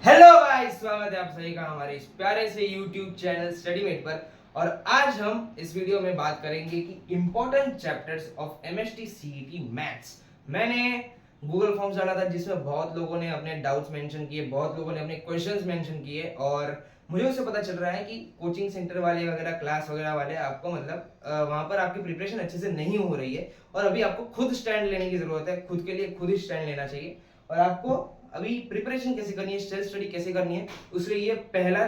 Hello भाई, स्वागत है आप सभी का हमारे इस प्यारे से YouTube चैनल स्टडीमेट पर। और आज हम इस वीडियो में बात करेंगे कि important chapters of MST CET maths. मैंने गूगल फॉर्म्स डाला था जिसमें बहुत लोगों ने अपने डाउट्स मेंशन किए, बहुत लोगों ने अपने क्वेश्चंस मेंशन किए और मुझे उससे पता चल रहा है कि कोचिंग सेंटर वाले वगैरह, क्लास वगैरह वाले आपको वहां पर आपकी प्रिपरेशन अच्छे से नहीं हो रही है और अभी आपको खुद स्टैंड लेने की जरूरत है। खुद के लिए खुद ही स्टैंड लेना चाहिए और आपको अभी प्रिपरेशन कैसे करनी है, सेल्फ स्टडी कैसे करनी है, उसके लिए ये पहला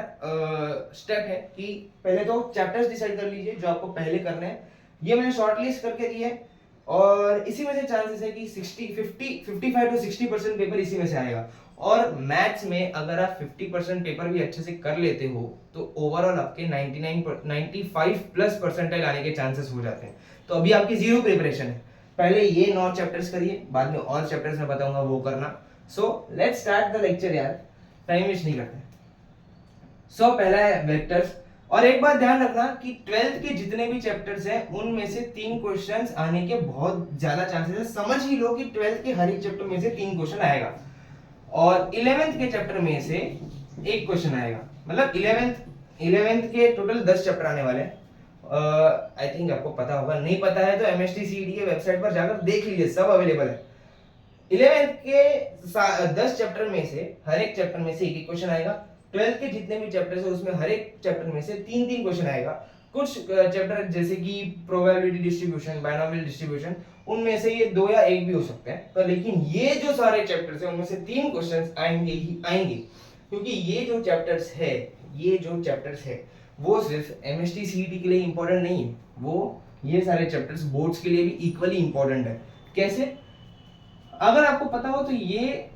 स्टेप है कि पहले तो चैप्टर्स डिसाइड कर लीजिए जो आपको पहले करने हैं। ये मैंने शॉर्ट लिस्ट करके दी है और इसी में से चांसेस है कि 55 to 60% पेपर इसी में से आएगा। और मैथ्स में अगर आप 50% पेपर भी अच्छे से कर लेते हो तो ओवरऑल आपके 95 प्लस परसेंटाइल आने के चांसेस हो जाते हैं। तो अभी आपकी जीरो प्रिपरेशन है। पहले ये 9 चैप्टर्स करिए, बाद में और चैप्टर्स मैं बताऊंगा वो करना। So let's start the lecture यार, टाइम वेस्ट नहीं करते। सो पहला है वेक्टर्स। और एक बात ध्यान रखना कि 12th के जितने भी चैप्टर्स हैं उनमें से 3 क्वेश्चंस आने के बहुत ज्यादा चांसेस है। समझ ही लो कि 12th के हर एक चैप्टर में से 3 क्वेश्चन आएगा और 11th के चैप्टर में से एक क्वेश्चन आएगा। मतलब 11th के टोटल 10 चैप्टर आने वाले हैं। आई थिंक आपको पता होगा, नहीं पता है तो एमएसटी सीईटी के वेबसाइट पर जाकर देख लीजिए, सब अवेलेबल है। 11th के 10 चैप्टर में से हर एक चैप्टर में से एक क्वेश्चन आएगा। 12th के जितने भी चैप्टर्स है उसमें हर एक चैप्टर में से 3 क्वेश्चन आएगा। कुछ चैप्टर जैसे कि प्रोबेबिलिटी डिस्ट्रीब्यूशन, बाइनोमियल डिस्ट्रीब्यूशन, उनमें से ये 2 या 1 भी हो सकते हैं। पर लेकिन ये जो सारे चैप्टर्स हैं उनमें से 3 क्वेश्चंस आएंगे ही आएंगे, क्योंकि ये जो चैप्टर्स है वो सिर्फ एमएसटी सीईटी के लिए इंपॉर्टेंट नहीं है, वो ये सारे चैप्टर्स बोर्ड्स के लिए भी इक्वली इंपॉर्टेंट है। कैसे? अगर आपको पता हो तो ये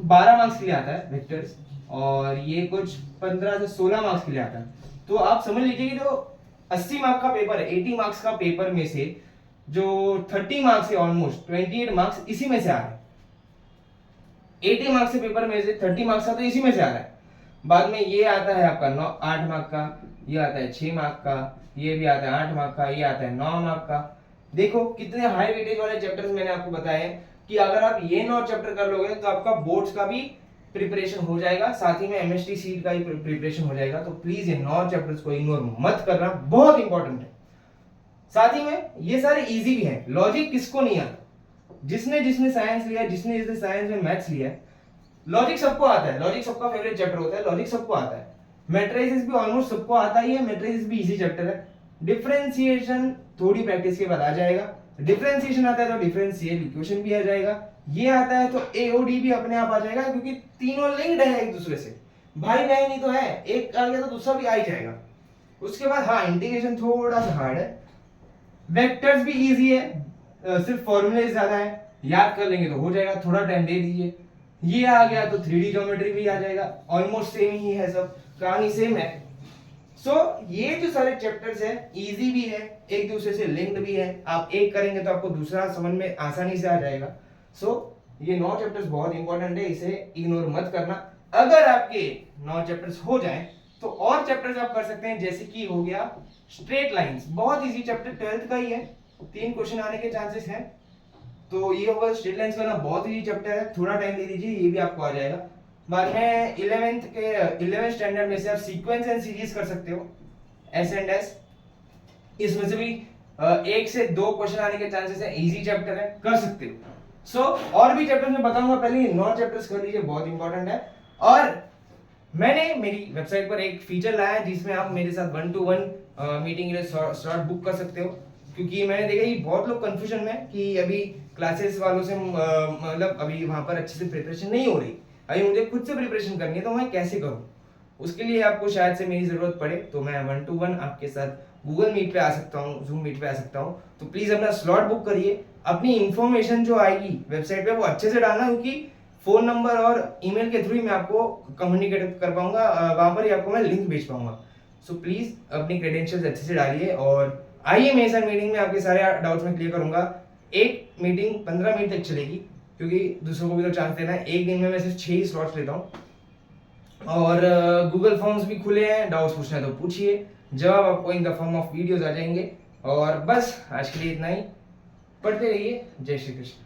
12 मार्क्स के लिए आता है वेक्टर्स और ये कुछ 15 से 16 मार्क्स के लिए आता है। तो आप समझ लीजिए कि जो 80 मार्क्स का पेपर है, 80 मार्क्स का पेपर में से जो 30 मार्क्स है, ऑलमोस्ट 28 मार्क्स इसी में से आ रहे हैं। 80 मार्क्स के पेपर में से 30 मार्क्स का तो इसी में से आ रहा है। बाद में ये आता है आपका 8 मार्क का, ये आता है 6 मार्क का, ये भी आता है 8 मार्क का, ये आता है 9 मार्क का। देखो कितने हाई वेटेज वाले चैप्टर्स मैंने आपको बताए हैं कि अगर आप ये 9 चैप्टर कर लोगे तो आपका बोर्ड्स का भी प्रिपरेशन हो जाएगा, साथ ही में एमएसटी सीट का भी प्रिपरेशन हो जाएगा। तो प्लीज ये 9 चैप्टर्स को इग्नोर मत करना, बहुत इंपॉर्टेंट है। साथ ही में ये सारे इजी भी हैं। लॉजिक किसको नहीं आता? जिसने जिसने साइंस लिया, जिसने जिसने साइंस में मैथ्स लिया है, लॉजिक सबको आता है। लॉजिक सबका फेवरेट चैप्टर होता है, लॉजिक सबको आता है। मैट्रिसेस भी ऑलमोस्ट सबको आता ही है, मैट्रिसेस भी इजी चैप्टर है। डिफरेंशिएशन थोड़ी प्रैक्टिस के बाद आ जाएगा। डिफरेंशिएशन आता है तो डिफरेंशियल इक्वेशन भी आ जाएगा। ये आता है तो एओडी भी अपने आप आ जाएगा, क्योंकि तीनों लिंक्ड है एक दूसरे से, भाई बहन ही तो है, एक आ गया तो दूसरा भी आ ही जाएगा। उसके बाद हाँ, इंटीग्रेशन थोड़ा सा हार्ड है। वेक्टर्स भी इजी है, सिर्फ फॉर्मूले ज्यादा है, याद कर लेंगे तो हो जाएगा, थोड़ा टाइम दे दीजिए। ये आ गया तो 3D ज्योमेट्री भी आ जाएगा, ऑलमोस्ट सेम ही है, सब कहानी सेम है। ये जो सारे चैप्टर्स हैं इजी भी है, एक दूसरे से लिंक्ड भी है। आप एक करेंगे तो आपको दूसरा समझ में आसानी से आ जाएगा। ये 9 चैप्टर्स बहुत इंपॉर्टेंट है, इसे इग्नोर मत करना। अगर आपके 9 चैप्टर्स हो जाएं तो और चैप्टर्स आप कर सकते हैं, जैसे कि हो गया स्ट्रेट लाइंस, बहुत इजी चैप्टर, 12th का ही है, 3 क्वेश्चन आने के चांसेस हैं। तो ये होगा स्ट्रेट लाइंस करना, बहुत इजी चैप्टर है, थोड़ा टाइम दे दीजिए, ये भी आपको आ जाएगा। बाद में 11th स्टैंडर्ड में से आप सीक्वेंस एंड सीरीज कर सकते हो, एस एंड एस। इसमें से भी 1 से 2 क्वेश्चन आने के चांसेस है, इजी चैप्टर है, कर सकते हो। और भी चैप्टर्स मैं बताऊंगा, पहले 9 चैप्टर्स कर लीजिए, बहुत इंपॉर्टेंट है। और मैंने मेरी वेबसाइट पर एक फीचर लाया है जिसमें आप मेरे साथ 1-to-1 मीटिंग के लिए स्लॉट बुक कर सकते हो, क्योंकि मैंने देखा कि बहुत लोग कंफ्यूजन में कि अभी क्लासेस वालों से मतलब अभी वहां पर अच्छे से प्रिपरेशन नहीं हो रही, अभी मुझे खुद से प्रिपरेशन करनी है, तो मैं कैसे करूं? उसके लिए आपको शायद से मेरी जरूरत पड़े, तो मैं 1-to-1 आपके साथ गूगल मीट पे आ सकता हूँ, जूम मीट पे आ सकता हूँ। तो प्लीज अपना स्लॉट बुक करिए। अपनी इंफॉर्मेशन जो आएगी वेबसाइट पे वो अच्छे से डालना, क्योंकि फोन नंबर और ईमेल के थ्रू ही मैं आपको कम्युनिकेट कर पाऊंगा, वहां पर ही आपको मैं लिंक भेज पाऊंगा। प्लीज अपनी क्रेडेंशियल्स अच्छे से डालिए और आइए मेरे साथ मीटिंग में, आपके सारे डाउट्स मैं क्लियर करूंगा। एक मीटिंग 15 मिनट तक चलेगी, क्योंकि दूसरों को भी तो चांस देना है। एक दिन में मैं सिर्फ 6 ही स्लॉट्स लेता हूँ और गूगल फॉर्म्स भी खुले हैं, डाउट्स पूछना है तो पूछिए, जवाब आपको in the form of videos आ जाएंगे। और बस आज के लिए इतना ही, पढ़ते रहिए। जय श्री कृष्ण।